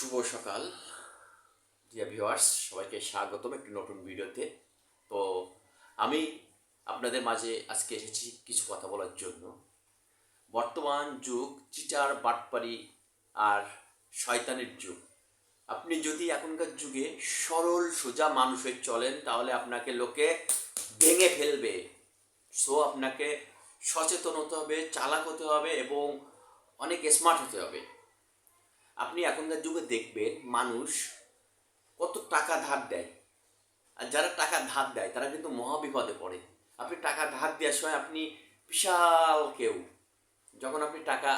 শুভ সকাল dear viewers, সবাইকে স্বাগতম একটি নতুন ভিডিওতে। তো আমি আপনাদের মাঝে আজকে এসেছি কিছু কথা বলার জন্য। বর্তমান যুগ চিটার বাটপারি আর শয়তানের যুগ। আপনি যদি এখনকার যুগে সরল সোজা মানুষ হয়ে চলেন তাহলে আপনাকে লোকে ভেঙে ফেলবে। সো আপনাকে সচেতন হতে হবে, চালাক হতে হবে এবং অনেক স্মার্ট হতে হবে। আপনি এখনকার যুগে দেখবেন মানুষ কত টাকা ধার দেয়, আর যারা টাকা ধার দেয় তারা কিন্তু মহাবিপদে পড়ে। আপনি টাকা ধার দেওয়ার সময় আপনি বিশাল কেউ, যখন আপনি টাকা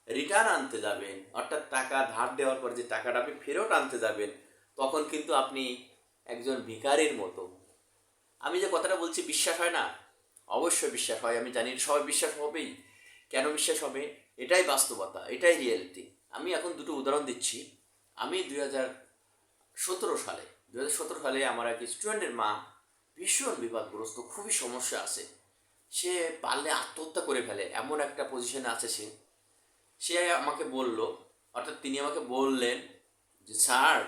রিটার্ন আনতে যাবেন, অর্থাৎ টাকা ধার দেওয়ার পর যে টাকাটা আপনি ফেরত আনতে যাবেন, তখন কিন্তু আপনি একজন ভিখারির মতো। আমি যে কথাটা বলছি বিশ্বাস হয় না? অবশ্যই বিশ্বাস হয়, আমি জানি সবাই বিশ্বাস হবেই। কেন বিশ্বাস হবে? এটাই বাস্তবতা, এটাই রিয়েলিটি। আমি এখন দুটো উদাহরণ দিচ্ছি। আমি 2017 সালে আমার এক স্টুডেন্টের মা ভীষণ বিপদগ্রস্ত, খুবই সমস্যা আছে। সে পারলে আত্মহত্যা করে ফেলে, এমন একটা পজিশনে আছে সে। সে আমাকে বলল, অর্থাৎ তিনি আমাকে বললেন যে স্যার,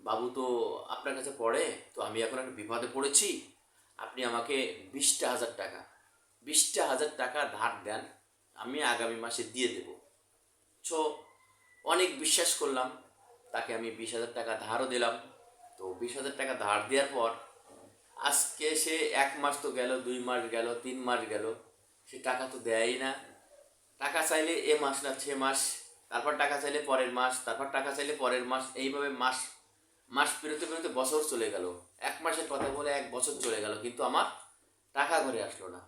বাবু তো আপনার কাছে পড়ে, তো আমি এখন একটা বিপদে পড়েছি, আপনি আমাকে 20টা হাজার টাকা ধার দেন, আমি আগামী মাসে দিয়ে দেব। সো অনেক বিশ্বাস করলাম, তাকে আমি 20,000 টাকা ধারও দিলাম। তো 20,000 টাকা ধার দেওয়ার পর আজকে সে 1 মাস তো গেল, 2 মাস গেল, 3 মাস গেল, সে টাকা তো দেয়ই না। টাকা চাইলে এ মাস না সে মাস, তারপর টাকা চাইলে পরের মাস, তারপর টাকা চাইলে পরের মাস, এইভাবে মাস মাস পেরোতে পেরোতে বছর চলে গেল। 1 মাসের কথা বলে 1 বছর চলে গেল, কিন্তু আমার টাকা ঘরে আসলো না।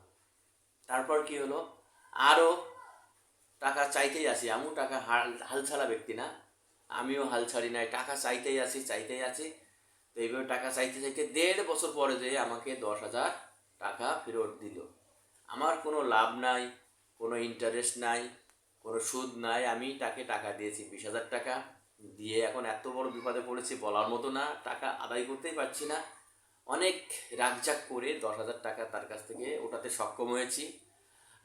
তারপর কি হলো, আরও টাকা চাইতেই আসি। আমিও টাকা হাল ছাড়া ব্যক্তি না, আমিও হাল ছাড়ি নাই, টাকা চাইতেই আছি। তো এইভাবে টাকা চাইতে চাইতে 1.5 বছর পরে যে আমাকে 10,000 টাকা ফেরত দিল। আমার কোনো লাভ নাই, কোনো ইন্টারেস্ট নাই, কোনো সুদ নাই। আমি তাকে টাকা দিয়েছি 20,000 টাকা দিয়ে, এখন এত বড় বিপদে পড়েছি বলার মতো না, টাকা আদায় করতেই পারছি না। অনেক রাগজাগ করে 10,000 টাকা তার কাছ থেকে ওঠাতে সক্ষম হয়েছি।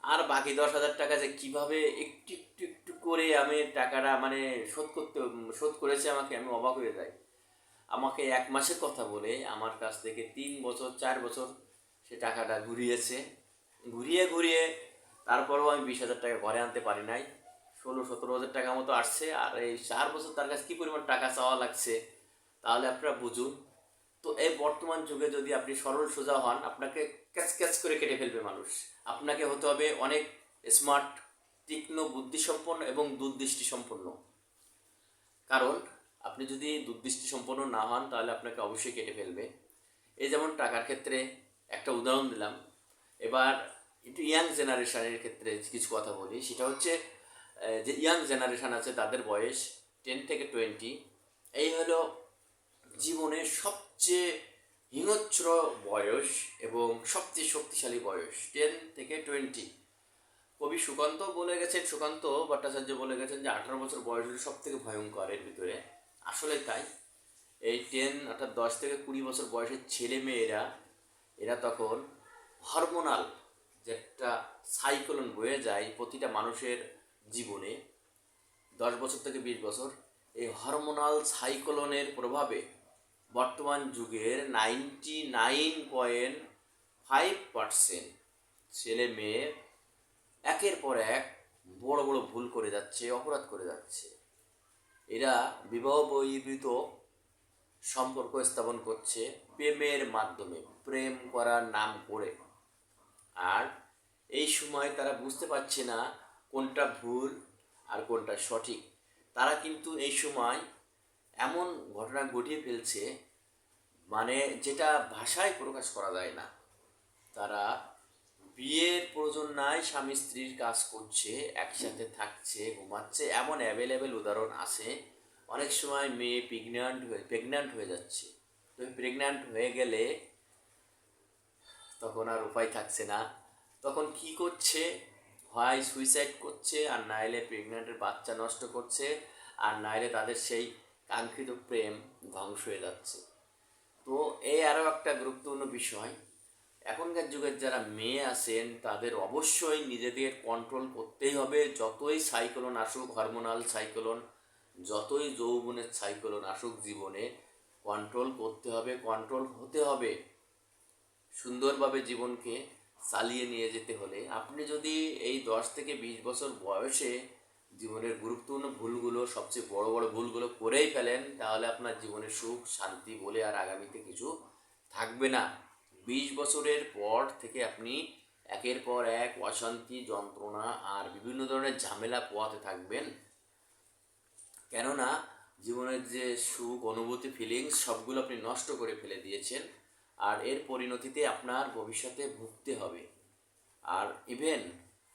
আর বাকি 10,000 টাকা যে কীভাবে একটু একটু একটু করে আমি টাকাটা শোধ করেছে আমাকে, আমি অবাক হয়ে যাই। আমাকে 1 মাসের কথা বলে আমার কাছ থেকে 3 বছর 4 বছর সে টাকাটা ঘুরিয়ে ঘুরিয়ে তারপরেও আমি 20,000 টাকা ঘরে আনতে পারি নাই। 16-17 হাজার টাকা মতো আসছে। আর এই 4 বছর তার কাছে কী পরিমাণ টাকা চাওয়া লাগছে তাহলে আপনারা বুঝুন। তো এই বর্তমান যুগে যদি আপনি সরল সোজা হন, আপনাকে ক্যাচ ক্যাচ করে কেটে ফেলবে মানুষ। আপনাকে হতে হবে অনেক স্মার্ট, তীক্ষ্ণ বুদ্ধিসম্পন্ন এবং দূরদৃষ্টি সম্পন্ন। কারণ আপনি যদি দূরদৃষ্টি সম্পন্ন না হন তাহলে আপনাকে অবশ্যই কেটে ফেলবে। এই যেমন টাকার ক্ষেত্রে একটা উদাহরণ দিলাম। এবার একটু ইয়াং জেনারেশনের ক্ষেত্রে কিছু কথা বলি। সেটা হচ্ছে যে ইয়াং জেনারেশন আছে তাদের বয়স 10 থেকে 20, এই হলো জীবনের সবচেয়ে হিংস্র বয়স এবং সবচেয়ে শক্তিশালী বয়স, 10 থেকে 20। কবি সুকান্ত ভট্টাচার্য বলে গেছেন যে 18 বছর বয়স হলো সব থেকে ভয়ঙ্কর এর ভিতরে। আসলে তাই। এই 10 অর্থাৎ 10 থেকে 20 বছর বয়সের ছেলে মেয়েরা, এরা তখন হরমোনাল যে একটা সাইক্লোন বয়ে যায় প্রতিটা মানুষের জীবনে, 10 বছর থেকে 20 বছর, এই হরমোনাল সাইক্লোনের প্রভাবে বর্তমান যুগের 99.5% ছেলে মেয়ে একের পর এক বড় বড় ভুল করে যাচ্ছে, অপরাধ করে যাচ্ছে। এরা বিবাহ বহির্ভূত সম্পর্ক স্থাপন করছে প্রেমের মাধ্যমে, প্রেম করার নাম করে। আর এই সময় তারা বুঝতে পারছে না কোনটা ভুল আর কোনটা সঠিক। তারা কিন্তু এই সময় এমন ঘটনা ঘটিয়ে ফেলছে, মানে যেটা ভাষায় প্রকাশ করা যায় না। তারা বিয়ের প্রয়োজন নাই, স্বামী স্ত্রীর কাজ করছে, একসাথে থাকছে, ঘুমাচ্ছে, এমন অ্যাভেলেবেল উদাহরণ আছে। অনেক সময় মেয়ে প্রেগন্যান্ট হয়ে যাচ্ছে। তো প্রেগন্যান্ট হয়ে গেলে তখন আর উপায় থাকছে না, তখন কি করছে, হয় সুইসাইড করছে, আর নাইলে প্রেগন্যান্টের বাচ্চা নষ্ট করছে, আর নাইলে তাদের সেই কাঙ্ক্ষিত প্রেম ধ্বংস হয়ে যাচ্ছে। তো এই আরও একটা গুরুত্বপূর্ণ বিষয়, এখনকার যুগের যারা মেয়ে আছেন তাদের অবশ্যই নিজেদের কন্ট্রোল করতেই হবে। যতই সাইক্লোন আসুক, হরমোনাল সাইক্লোন, যতই যৌবনের সাইক্লোন আসুক জীবনে, কন্ট্রোল করতে হবে, কন্ট্রোল হতে হবে। সুন্দরভাবে জীবনকে চালিয়ে নিয়ে যেতে হলে আপনি যদি এই 10 থেকে 20 বছর বয়সে জীবনের গুরুত্বপূর্ণ ভুলগুলো, সবচেয়ে বড় বড় ভুলগুলো করেই ফেলেন, তাহলে আপনার জীবনে সুখ শান্তি বলে আর আগামীতে কিছু থাকবে না। 20 বছরের পর থেকে আপনি একের পর এক অশান্তি, যন্ত্রণা আর বিভিন্ন ধরনের ঝামেলা পোহাতে থাকবেন। কেননা জীবনের যে সুখ, অনুভূতি, ফিলিংস সবগুলো আপনি নষ্ট করে ফেলে দিয়েছেন, আর এর পরিণতিতে আপনার ভবিষ্যতে ভুগতে হবে। আর ইভেন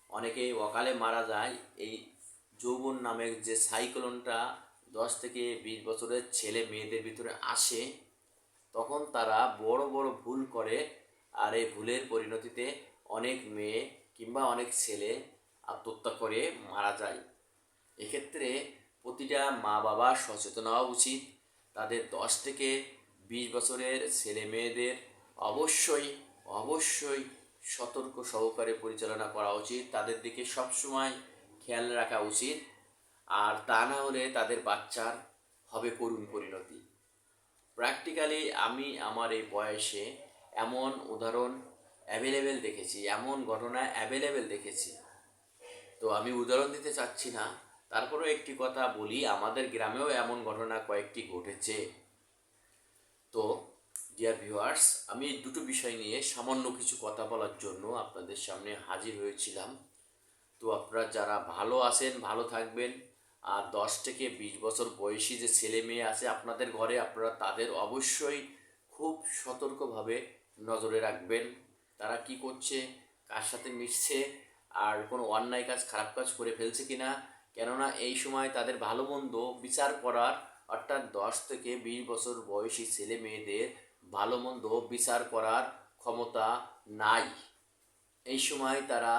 অনেকেই অকালে মারা যায় এই যৌবন নামের যে সাইক্লোনটা 10 থেকে 20 বছরের ছেলে মেয়েদের ভিতরে আসে, তখন তারা বড় বড় ভুল করে, আর এই ভুলের পরিণতিতে অনেক মেয়ে কিংবা অনেক ছেলে আত্মহত্যা করে মারা যায়। এক্ষেত্রে প্রতিটা মা বাবা সচেতন হওয়া উচিত। তাদের 10 থেকে 20 বছরের ছেলে মেয়েদের অবশ্যই অবশ্যই সতর্ক সহকারে পরিচালনা করা উচিত, তাদের দিকে সবসময় খেয়াল রাখা উচিত। আর তা না হলে তাদের বাচ্চার হবে করুণ পরিণতি। প্র্যাকটিক্যালি আমি আমার এই বয়সে এমন উদাহরণ অ্যাভেলেবেল দেখেছি, এমন ঘটনা অ্যাভেলেবেল দেখেছি। তো আমি উদাহরণ দিতে চাচ্ছি না, তারপরেও একটি কথা বলি, আমাদের গ্রামেও এমন ঘটনা কয়েকটি ঘটেছে। তো ডিয়ার ভিউয়ার্স, আমি দুটো বিষয় নিয়ে সামান্য কিছু কথা বলার জন্য আপনাদের সামনে হাজির হয়েছিলাম। তো আপনারা যারা ভালো আছেন ভালো থাকবেন, আর 10 থেকে 20 বছর বয়সী যে ছেলে মেয়ে আছে আপনাদের ঘরে, আপনারা তাদের অবশ্যই খুব সতর্কভাবে নজরে রাখবেন। তারা কি করছে, কার সাথে মিশছে, আর কোনো অন্যায় কাজ, খারাপ কাজ করে ফেলছে কিনা। কেননা এই সময় তাদের ভালো মন্দ বিচার করার, অর্থাৎ 10 থেকে 20 বছর বয়সী ছেলে মেয়েদের ভালো মন্দ বিচার করার ক্ষমতা নাই। এই সময় তারা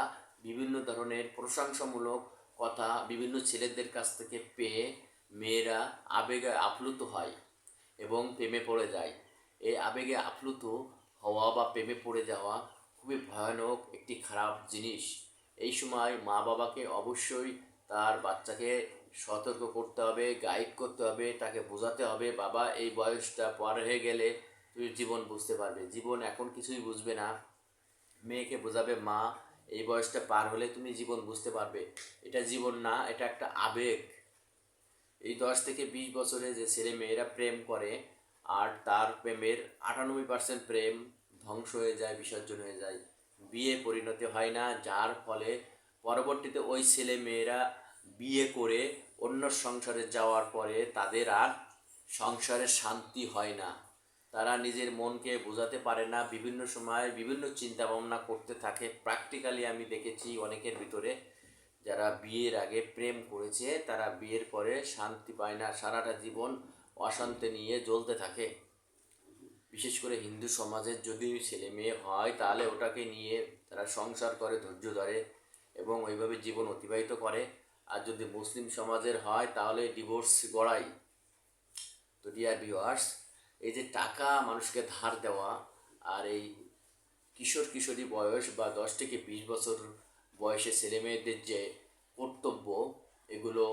বিভিন্ন ধরনের প্রশংসামূলক কথা বিভিন্ন ছেলেদের কাছ থেকে পেয়ে মেয়েরা আবেগে আপ্লুত হয় এবং প্রেমে পড়ে যায়। এই আবেগে আপ্লুত হওয়া বা প্রেমে পড়ে যাওয়া খুবই ভয়ানক একটি খারাপ জিনিস। এই সময় মা বাবাকে অবশ্যই তার বাচ্চাকে সতর্ক করতে হবে, গাইড করতে হবে, তাকে বোঝাতে হবে, বাবা এই বয়সটা পার হয়ে গেলে তুমি জীবন বুঝতে পারবে, জীবন এখন কিছুই বুঝবে না। মেয়েকে বোঝাবে, মা এই বয়সটা পার হলে তুমি জীবন বুঝতে পারবে, এটা জীবন না, এটা একটা আবেগ। এই 10 থেকে 20 বছরে যে ছেলে মেয়েরা প্রেম করে, আর তার প্রেমের 98% প্রেম ধ্বংস হয়ে যায়, বিসর্জন হয়ে যায়, বিয়ে পরিণতি হয় না, যার ফলে পরবর্তীতে ওই ছেলে মেয়েরা বিয়ে করে অন্য সংসারে যাওয়ার পরে তাদের আর সংসারে শান্তি হয় না। তারা নিজের মনকে বোঝাতে পারে না, বিভিন্ন সময় বিভিন্ন চিন্তা ভাবনা করতে থাকে। প্র্যাকটিক্যালি আমি দেখেছি অনেকের ভিতরে যারা বিয়ের আগে প্রেম করেছে তারা বিয়ের পরে শান্তি পায় না, সারাটা জীবন অশান্তি নিয়ে জ্বলতে থাকে। বিশেষ করে হিন্দু সমাজের যদি ছেলে মেয়ে হয় তাহলে ওটাকে নিয়ে তারা সংসার করে, ধৈর্য ধরে এবং ওইভাবে জীবন অতিবাহিত করে। আর যদি মুসলিম সমাজের হয় তাহলে ডিভোর্স গড়ায়। তো ডিয়ার ভিউয়ার্স, এই যে টাকা মানুষকে ধার দেওয়া, আর এই কিশোর কিশোরী বয়স বা 10 থেকে 20 বছর বয়সে ছেলে মেয়েদের যে কর্তব্য, এগুলো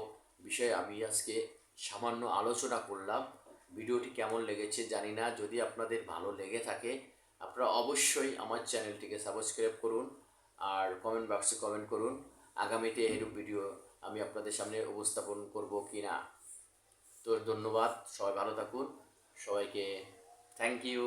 বিষয়ে আমি আজকে সামান্য আলোচনা করলাম। ভিডিওটি কেমন লেগেছে জানি না, যদি আপনাদের ভালো লেগে থাকে আপনারা অবশ্যই আমার চ্যানেলটিকে সাবস্ক্রাইব করুন আর কমেন্ট বক্সে কমেন্ট করুন আগামীতে এরূপ ভিডিও আমি আপনাদের সামনে উপস্থাপন করব কি না। তো ধন্যবাদ, সবাই ভালো থাকুন, সবাইকে থ্যাংক ইউ।